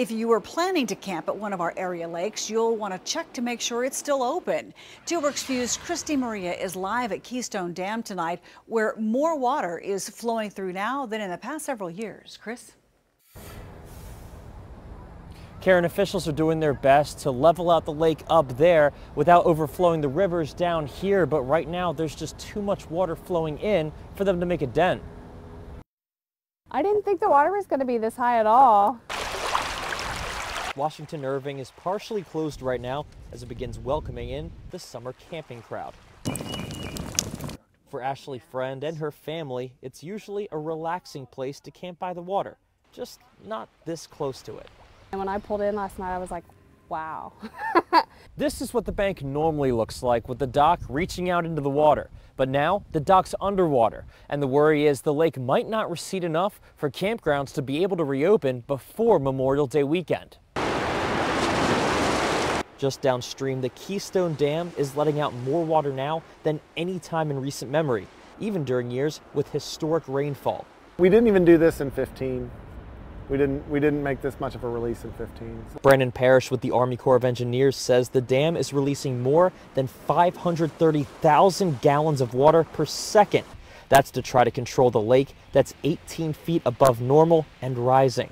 if you were planning to camp at one of our area lakes, you'll want to check to make sure it's still open. 2 Works View's Christy Maria is live at Keystone Dam tonight, where more water is flowing through now than in the past several years. Chris? Karen, officials are doing their best to level out the lake up there without overflowing the rivers down here, but right now there's just too much water flowing in for them to make a dent. I didn't think the water was going to be this high at all. Washington Irving is partially closed right now as it begins welcoming in the summer camping crowd. For Ashley Friend and her family, it's usually a relaxing place to camp by the water, just not this close to it. And when I pulled in last night, I was like, wow. This is what the bank normally looks like, with the dock reaching out into the water. But now the dock's underwater, and the worry is the lake might not recede enough for campgrounds to be able to reopen before Memorial Day weekend. Just downstream, the Keystone Dam is letting out more water now than any time in recent memory, even during years with historic rainfall. We didn't even do this in 15. We didn't make this much of a release in 15. Brandon Parrish with the Army Corps of Engineers says the dam is releasing more than 530,000 gallons of water per second. That's to try to control the lake that's 18 feet above normal and rising.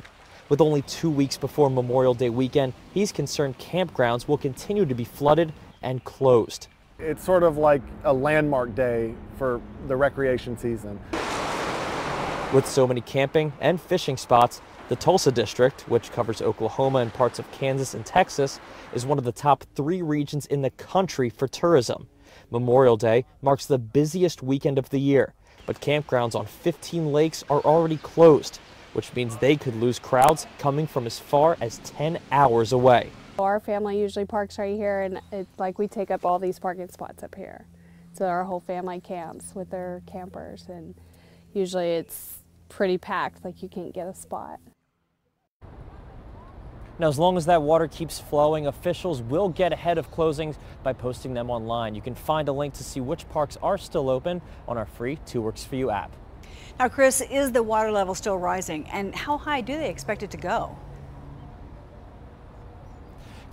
With only 2 weeks before Memorial Day weekend, he's concerned campgrounds will continue to be flooded and closed. It's sort of like a landmark day for the recreation season. With so many camping and fishing spots, the Tulsa district, which covers Oklahoma and parts of Kansas and Texas, is one of the top 3 regions in the country for tourism. Memorial Day marks the busiest weekend of the year, but campgrounds on 15 lakes are already closed, which means they could lose crowds coming from as far as 10 hours away. Our family usually parks right here, and it's like we take up all these parking spots up here. So our whole family camps with their campers, and usually it's pretty packed, like you can't get a spot. Now, as long as that water keeps flowing, officials will get ahead of closings by posting them online. You can find a link to see which parks are still open on our free 2 Works For You app. Now, Chris, is the water level still rising, and how high do they expect it to go?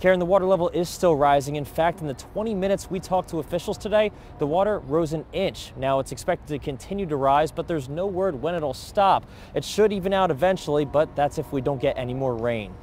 Karen, the water level is still rising. In fact, in the 20 minutes we talked to officials today, the water rose an inch. Now it's expected to continue to rise, but there's no word when it'll stop. It should even out eventually, but that's if we don't get any more rain.